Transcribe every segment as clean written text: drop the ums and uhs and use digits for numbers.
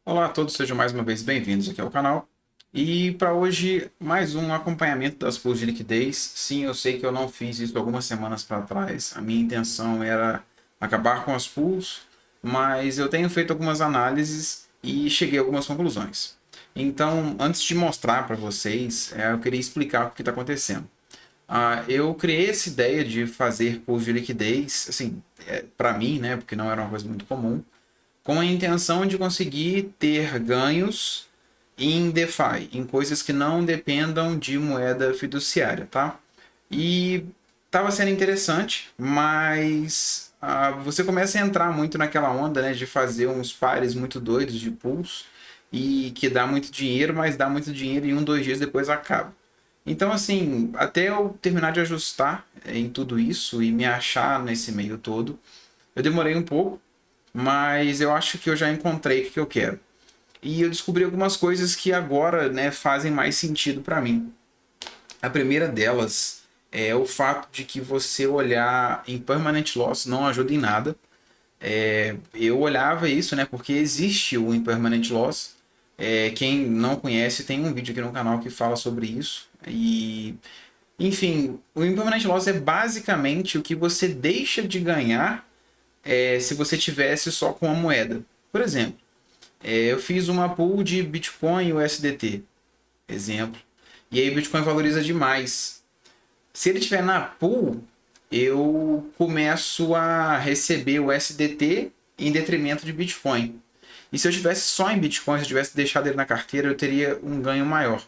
Olá a todos, sejam mais uma vez bem-vindos aqui ao canal. E para hoje, mais um acompanhamento das pools de liquidez. Sim, eu sei que eu não fiz isso algumas semanas para trás. A minha intenção era acabar com as pools, mas eu tenho feito algumas análises e cheguei a algumas conclusões. Então, antes de mostrar para vocês, eu queria explicar o que está acontecendo. Eu criei essa ideia de fazer pools de liquidez, assim, para mim, né, porque não era uma coisa muito comum, com a intenção de conseguir ter ganhos em DeFi, em coisas que não dependam de moeda fiduciária, tá? E estava sendo interessante, mas você começa a entrar muito naquela onda, né, de fazer uns pares muito doidos de pools e que dá muito dinheiro, mas dá muito dinheiro e 2 dias depois acaba. Então, assim, até eu terminar de ajustar em tudo isso e me achar nesse meio todo, eu demorei um pouco, mas eu acho que eu já encontrei o que eu quero. E eu descobri algumas coisas que agora, né, fazem mais sentido para mim. A primeira delas é o fato de que você olhar em permanent loss não ajuda em nada. Eu olhava isso, né, porque existe o impermanent loss. Quem não conhece, tem um vídeo aqui no canal que fala sobre isso. E, enfim, o impermanent loss é basicamente o que você deixa de ganhar se você tivesse só com a moeda. Por exemplo, eu fiz uma pool de Bitcoin e USDT, exemplo. E aí o Bitcoin valoriza demais. Se ele estiver na pool, eu começo a receber o USDT em detrimento de Bitcoin. E se eu tivesse só em Bitcoin, se eu tivesse deixado ele na carteira, eu teria um ganho maior.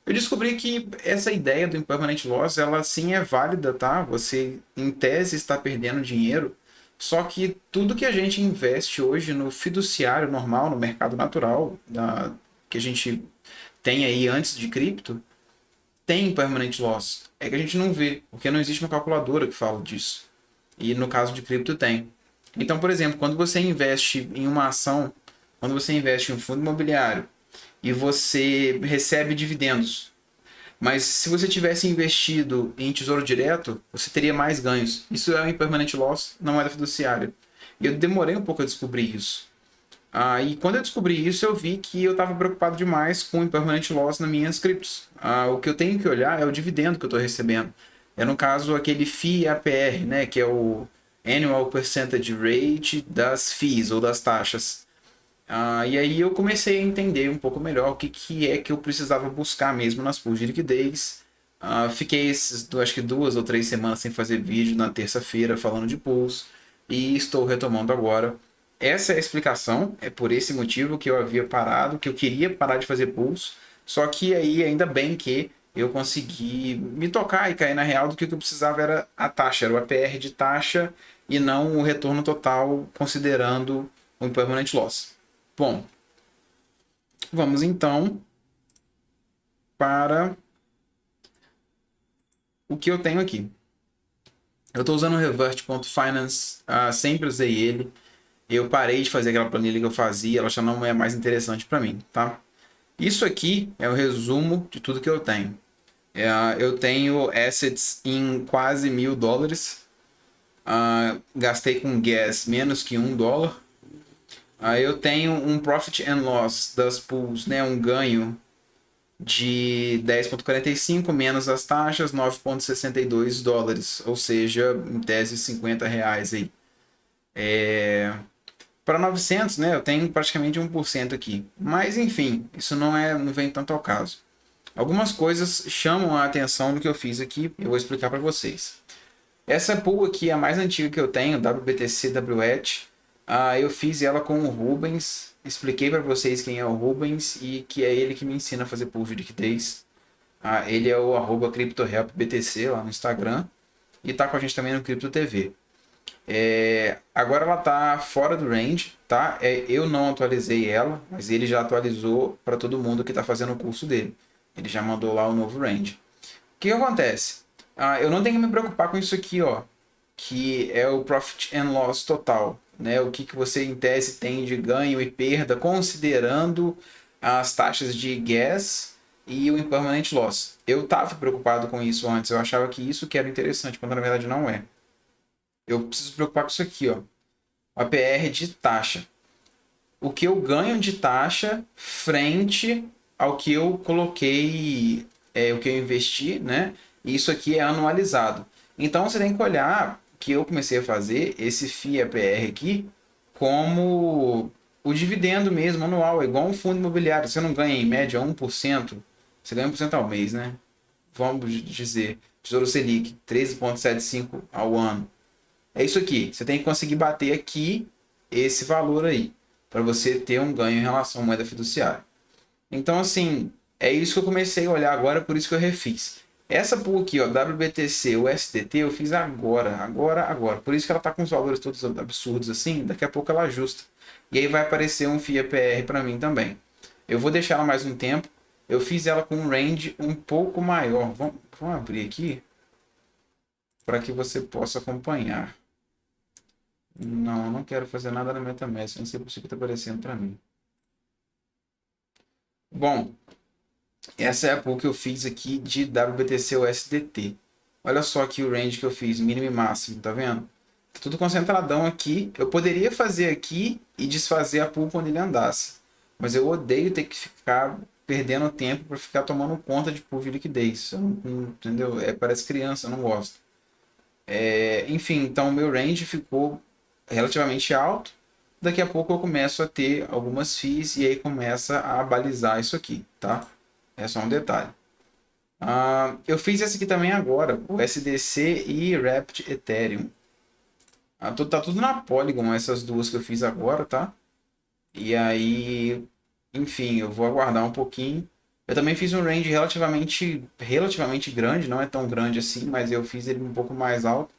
Eu descobri que essa ideia do impermanent loss, ela sim é válida, tá? Você, em tese, está perdendo dinheiro, só que tudo que a gente investe hoje no fiduciário normal, no mercado natural, que a gente tem aí antes de cripto, tem permanent loss. É que a gente não vê, porque não existe uma calculadora que fala disso. E no caso de cripto tem. Então, por exemplo, quando você investe em uma ação, quando você investe em um fundo imobiliário e você recebe dividendos, mas se você tivesse investido em tesouro direto, você teria mais ganhos. Isso é um impermanent loss, não é da fiduciária. E eu demorei um pouco a descobrir isso. E quando eu descobri isso, eu vi que eu estava preocupado demais com o impermanent loss nas minhas criptos. O que eu tenho que olhar é o dividendo que eu estou recebendo. É, no caso, aquele FII APR, né, que é o Annual Percentage Rate das FIIs ou das taxas. E aí eu comecei a entender um pouco melhor o que, que é que eu precisava buscar mesmo nas pools de liquidez. Fiquei acho que 2 ou 3 semanas sem fazer vídeo na terça-feira falando de pools e estou retomando agora. Essa é a explicação, é por esse motivo que eu havia parado, que eu queria parar de fazer pools, só que aí ainda bem que eu consegui me tocar e cair na real do que eu precisava era a taxa, era o APR de taxa e não o retorno total considerando o impermanent loss. Bom, vamos então para o que eu tenho aqui. Eu estou usando o Revert.finance, sempre usei ele. Eu parei de fazer aquela planilha que eu fazia, ela já não é mais interessante para mim, tá? Isso aqui é o resumo de tudo que eu tenho. Eu tenho assets em quase US$ 1.000. Gastei com gas menos que US$ 1. Eu tenho um profit and loss das pools, né, um ganho de 10,45 menos as taxas, US$ 9,62, ou seja, em tese R$ 50 aí. Para 900, né, eu tenho praticamente 1% aqui. Mas enfim, isso não vem tanto ao caso. Algumas coisas chamam a atenção do que eu fiz aqui, eu vou explicar para vocês. Essa pool aqui é a mais antiga que eu tenho, WBTC WET. Eu fiz ela com o Rubens, expliquei para vocês quem é o Rubens e que é ele que me ensina a fazer pool de liquidez. Ele é o @CryptoHelpBTC lá no Instagram e tá com a gente também no Crypto TV. Agora ela tá fora do range, tá? Eu não atualizei ela, mas ele já atualizou para todo mundo que está fazendo o curso dele. Ele já mandou lá o novo range. O que acontece? Eu não tenho que me preocupar com isso aqui, ó, que é o Profit and Loss total, né? O que você em tese tem de ganho e perda, considerando as taxas de gas e o impermanent loss. Eu estava preocupado com isso antes, eu achava que isso que era interessante, quando na verdade não é. Eu preciso me preocupar com isso aqui, ó, a PR de taxa. o que eu ganho de taxa frente ao que eu coloquei, o que eu investi, né? Isso aqui é anualizado. Então você tem que olhar que eu comecei a fazer esse FIA-PR aqui como o dividendo mesmo anual, é igual um fundo imobiliário. Você não ganha em média 1%, você ganha 1% ao mês, né? Vamos dizer, Tesouro Selic, 13,75 ao ano. É isso aqui. Você tem que conseguir bater aqui esse valor aí, para você ter um ganho em relação à moeda fiduciária. Então, assim, é isso que eu comecei a olhar agora, por isso que eu refiz. Essa pool aqui, ó, WBTC, USDT, eu fiz agora. Por isso que ela tá com os valores todos absurdos assim, daqui a pouco ela ajusta. E aí vai aparecer um FIA-PR para mim também. Eu vou deixar ela mais um tempo. Eu fiz ela com um range um pouco maior. Vamos abrir aqui para que você possa acompanhar. Não, não quero fazer nada na MetaMask, não sei por que está aparecendo para mim. Bom, essa é a pool que eu fiz aqui de WBTC USDT. Olha só aqui o range que eu fiz, mínimo e máximo, tá vendo? Tá tudo concentradão aqui. Eu poderia fazer aqui e desfazer a pool quando ele andasse. Mas eu odeio ter que ficar perdendo tempo para ficar tomando conta de pool de liquidez. Entendeu? Parece criança, eu não gosto. Enfim, então o meu range ficou relativamente alto. Daqui a pouco eu começo a ter algumas FIIs e aí começa a balizar isso aqui, tá? É só um detalhe. Eu fiz esse aqui também agora, o SDC e Wrapped Ethereum. Tá tudo na Polygon, essas duas que eu fiz agora, tá? E aí, enfim, eu vou aguardar um pouquinho. Eu também fiz um range relativamente grande, não é tão grande assim, mas eu fiz ele um pouco mais alto,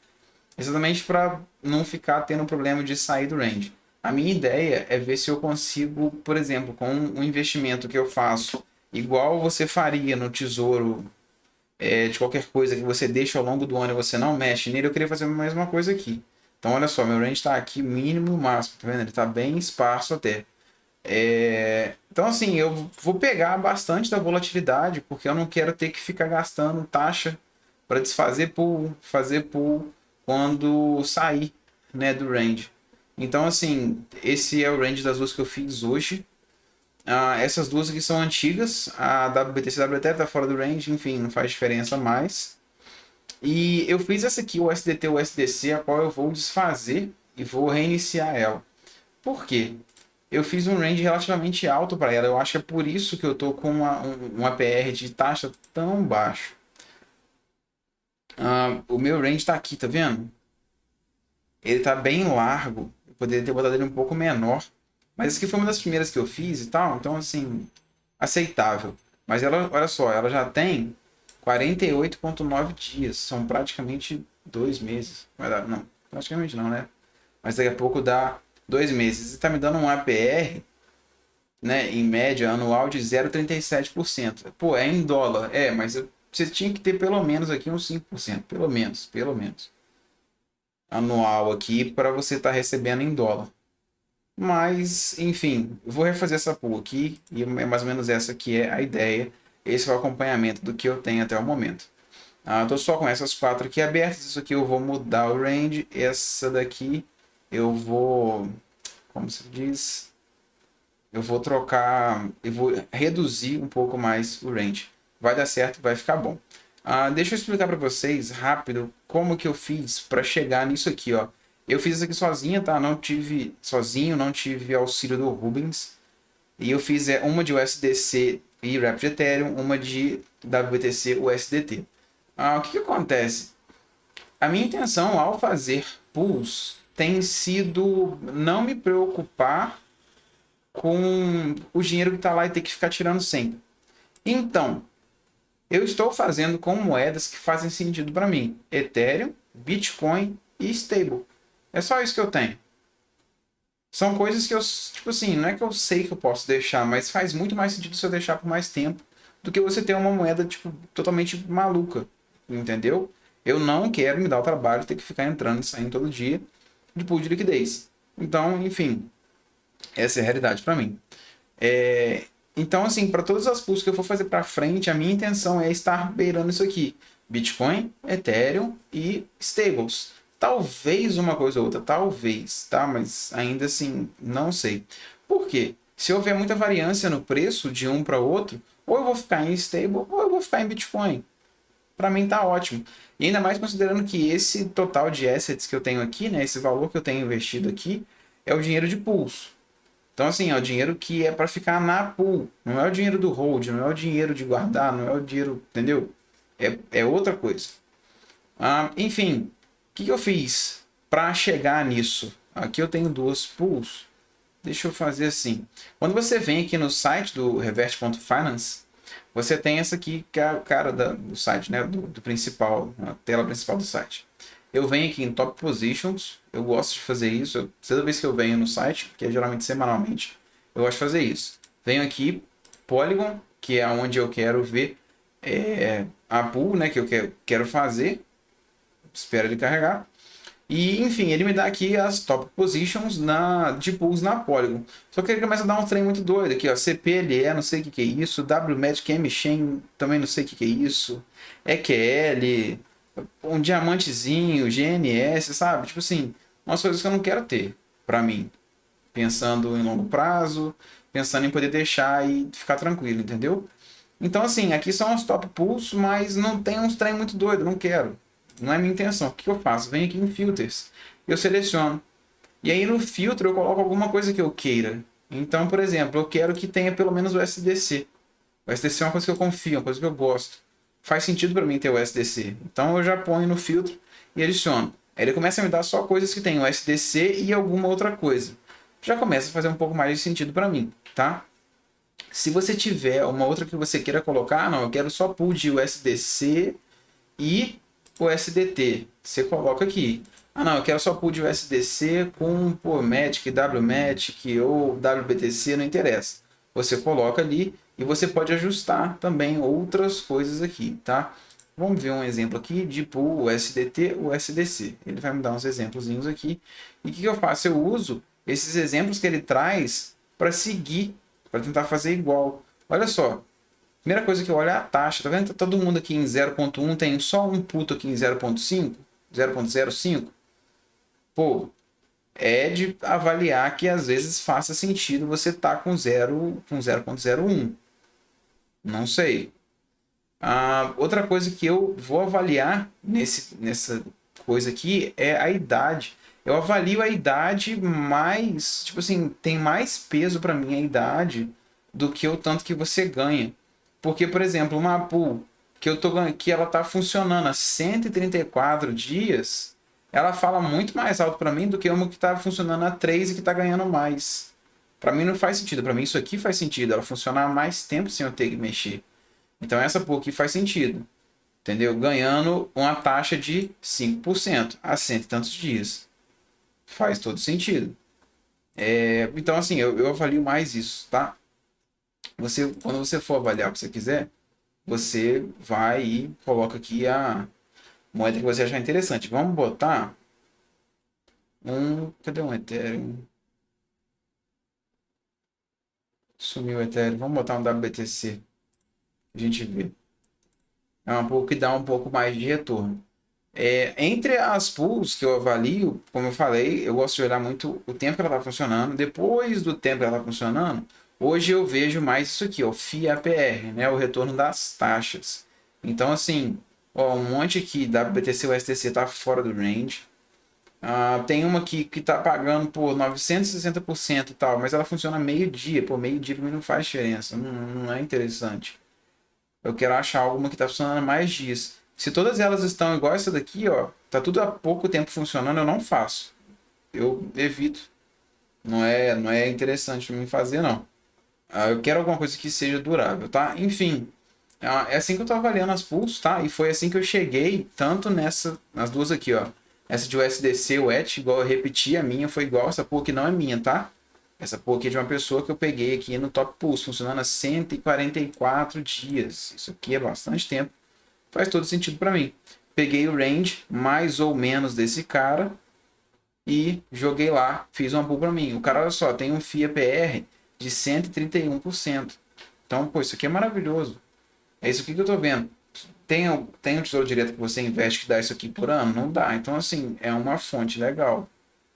exatamente para não ficar tendo problema de sair do range. A minha ideia é ver se eu consigo, por exemplo, com um investimento que eu faço, igual você faria no tesouro, de qualquer coisa que você deixa ao longo do ano e você não mexe nele, eu queria fazer a mesma coisa aqui. Então, olha só, meu range está aqui mínimo e máximo, tá vendo? Ele está bem esparso até. Então, assim, eu vou pegar bastante da volatilidade, porque eu não quero ter que ficar gastando taxa para desfazer pool, fazer pool quando sair, né, do range. Então, assim, esse é o range das duas que eu fiz hoje. Essas duas aqui são antigas, a WBTC e a WTF tá fora do range, enfim, não faz diferença mais. E eu fiz essa aqui, o SDT, o SDC, a qual eu vou desfazer e vou reiniciar ela. Por quê? Eu fiz um range relativamente alto para ela. Eu acho que é por isso que eu tô com uma PR de taxa tão baixo. O meu range está aqui, tá vendo? Ele tá bem largo. Eu poderia ter botado ele um pouco menor. Mas essa aqui foi uma das primeiras que eu fiz e tal. Então, assim, aceitável. Mas ela, olha só, ela já tem 48,9 dias. São praticamente 2 meses. Não, praticamente não, né? Mas daqui a pouco dá 2 meses. E tá me dando um APR, né, em média anual de 0,37%. Pô, é em dólar. Mas você tinha que ter pelo menos aqui uns 5%. Pelo menos. Anual aqui para você estar recebendo em dólar. Mas, enfim, eu vou refazer essa pool aqui e é mais ou menos essa que é a ideia. Esse é o acompanhamento do que eu tenho até o momento. Tô só com essas quatro aqui abertas. Isso aqui eu vou mudar o range. Essa daqui eu vou, como se diz, eu vou trocar, eu vou reduzir um pouco mais o range. Vai dar certo, vai ficar bom. Deixa eu explicar para vocês rápido como que eu fiz para chegar nisso aqui, ó. Eu fiz isso aqui sozinha, tá? Não tive sozinho, não tive auxílio do Rubens. E eu fiz uma de USDC e Wrapped Ethereum, uma de WBTC USDT. O que acontece? A minha intenção ao fazer pools tem sido não me preocupar com o dinheiro que está lá e ter que ficar tirando sempre. Então, eu estou fazendo com moedas que fazem sentido para mim: Ethereum, Bitcoin e Stable. É só isso que eu tenho. São coisas que eu, tipo assim, não é que eu sei que eu posso deixar, mas faz muito mais sentido se eu deixar por mais tempo do que você ter uma moeda, tipo, totalmente maluca. Entendeu? Eu não quero me dar o trabalho de ter que ficar entrando e saindo todo dia de pool de liquidez. Então, enfim, essa é a realidade para mim. Então, assim, para todas as pools que eu for fazer para frente, a minha intenção é estar beirando isso aqui: Bitcoin, Ethereum e Stables. Talvez uma coisa ou outra, talvez, tá? Mas ainda assim, não sei. Por quê? Se houver muita variância no preço de um para outro, ou eu vou ficar em stable ou eu vou ficar em Bitcoin. Para mim tá ótimo. E ainda mais considerando que esse total de assets que eu tenho aqui, né, esse valor que eu tenho investido aqui, é o dinheiro de pools. Então, assim, é o dinheiro que é para ficar na pool. Não é o dinheiro do hold, não é o dinheiro de guardar, não é o dinheiro, entendeu? É outra coisa. Enfim, o que eu fiz para chegar nisso? Aqui eu tenho duas pools. Deixa eu fazer assim. Quando você vem aqui no site do Revert.finance, você tem essa aqui, que é a cara do site, né? Do principal, a tela principal do site. Eu venho aqui em Top Positions, eu gosto de fazer isso. Toda vez que eu venho no site, que é geralmente semanalmente, eu gosto de fazer isso. Venho aqui, Polygon, que é onde eu quero ver a pool, né? Que eu quero fazer. Espera ele carregar. E, enfim, ele me dá aqui as top positions de pools na Polygon. Só que ele começa a dar um trem muito doido aqui, ó. CPLE, não sei o que é isso. WMagic M-Chain, também não sei o que é isso. EQL, um diamantezinho, GNS, sabe? Tipo assim, umas coisas que eu não quero ter pra mim. Pensando em longo prazo, pensando em poder deixar e ficar tranquilo, entendeu? Então, assim, aqui são os top pools, mas não tem uns trem muito doido, não quero. Não é minha intenção. O que eu faço? Venho aqui em Filters, eu seleciono. E aí no filtro eu coloco alguma coisa que eu queira. Então, por exemplo, eu quero que tenha pelo menos o SDC. O SDC é uma coisa que eu confio, uma coisa que eu gosto. Faz sentido para mim ter o SDC. Então eu já ponho no filtro e adiciono. Aí ele começa a me dar só coisas que tem o SDC e alguma outra coisa. Já começa a fazer um pouco mais de sentido para mim, tá? Se você tiver uma outra que você queira colocar, não, eu quero só pool de USDC e o SDT. Você coloca aqui. Ah, não, eu quero só pool de USDC com pô, Matic, WMatic ou WBTC, não interessa. Você coloca ali e você pode ajustar também outras coisas aqui, tá? Vamos ver um exemplo aqui de pool USDT ou USDC. Ele vai me dar uns exemplos aqui. E o que eu faço? Eu uso esses exemplos que ele traz para seguir, para tentar fazer igual. Olha só, primeira coisa que eu olho é a taxa. Tá vendo? Tá todo mundo aqui em 0.1, tem só um puto aqui em 0.5, 0.05. Pô, é de avaliar que às vezes faça sentido você tá com 0.01. Não sei. Outra coisa que eu vou avaliar nessa coisa aqui é a idade. Eu avalio a idade mais, tipo assim, tem mais peso para mim a idade do que o tanto que você ganha. Porque, por exemplo, uma pool que ela tá funcionando há 134 dias, ela fala muito mais alto para mim do que uma que tá funcionando há 3 e que tá ganhando mais. Para mim não faz sentido. Para mim isso aqui faz sentido. Ela funcionar há mais tempo sem eu ter que mexer. Então essa pool aqui faz sentido. Entendeu? Ganhando uma taxa de 5% a cento e tantos dias. Faz todo sentido. Então, assim, eu avalio mais isso, tá? Quando você for avaliar o que você quiser, você vai e coloca aqui a moeda que você achar interessante. Vamos botar um. Cadê um Ethereum? Sumiu o Ethereum. Vamos botar um WBTC. A gente vê. É uma pool que dá um pouco mais de retorno. Entre as pools que eu avalio, como eu falei, eu gosto de olhar muito o tempo que ela está funcionando. Depois do tempo que ela está funcionando, hoje eu vejo mais isso aqui, ó, FIA-PR, né, o retorno das taxas. Então, assim, ó, um monte aqui da BTC e STC está fora do range. Tem uma aqui que está pagando por 960% e tal, mas ela funciona meio-dia. Pô, meio-dia para mim não faz diferença, não é interessante. Eu quero achar alguma que está funcionando há mais dias. Se todas elas estão igual essa daqui, ó, tá tudo há pouco tempo funcionando, eu não faço. Eu evito. Não é interessante para mim fazer, não. Eu quero alguma coisa que seja durável, tá? Enfim, é assim que eu tô avaliando as pools, tá? E foi assim que eu cheguei, tanto nas duas aqui, ó. Essa de USDC, o ETH, igual eu repeti, a minha foi igual, essa pool aqui não é minha, tá? Essa pool aqui é de uma pessoa que eu peguei aqui no Top Pools, funcionando há 144 dias. Isso aqui é bastante tempo. Faz todo sentido para mim. Peguei o range mais ou menos desse cara e joguei lá, fiz uma pool para mim. O cara, olha só, tem um FIA-PR de 131%. Então, pô, isso aqui é maravilhoso. É isso aqui que eu tô vendo. Tem um tesouro direto que você investe que dá isso aqui por ano? Não dá. Então, assim, é uma fonte legal,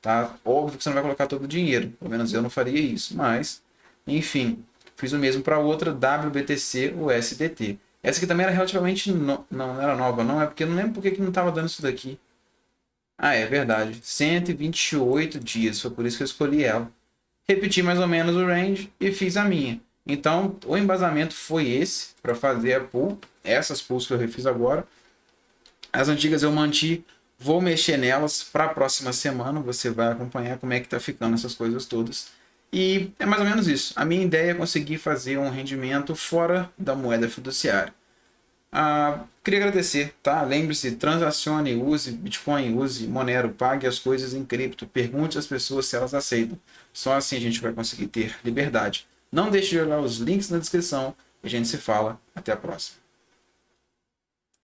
tá? Óbvio que você não vai colocar todo o dinheiro, pelo menos eu não faria isso, mas, enfim, fiz o mesmo para outra, WBTC USDT. Essa aqui também era relativamente, não era nova não, é porque eu não lembro porque que não estava dando isso daqui. Ah, é verdade, 128 dias, foi por isso que eu escolhi ela. Repeti mais ou menos o range e fiz a minha. Então, o embasamento foi esse para fazer a pool, essas pools que eu refiz agora. As antigas eu manti, vou mexer nelas para a próxima semana, você vai acompanhar como é que tá ficando essas coisas todas. E é mais ou menos isso. A minha ideia é conseguir fazer um rendimento fora da moeda fiduciária. Queria agradecer, tá? Lembre-se, transacione, use Bitcoin, use Monero, pague as coisas em cripto, pergunte às pessoas se elas aceitam. Só assim a gente vai conseguir ter liberdade. Não deixe de olhar os links na descrição e a gente se fala. Até a próxima.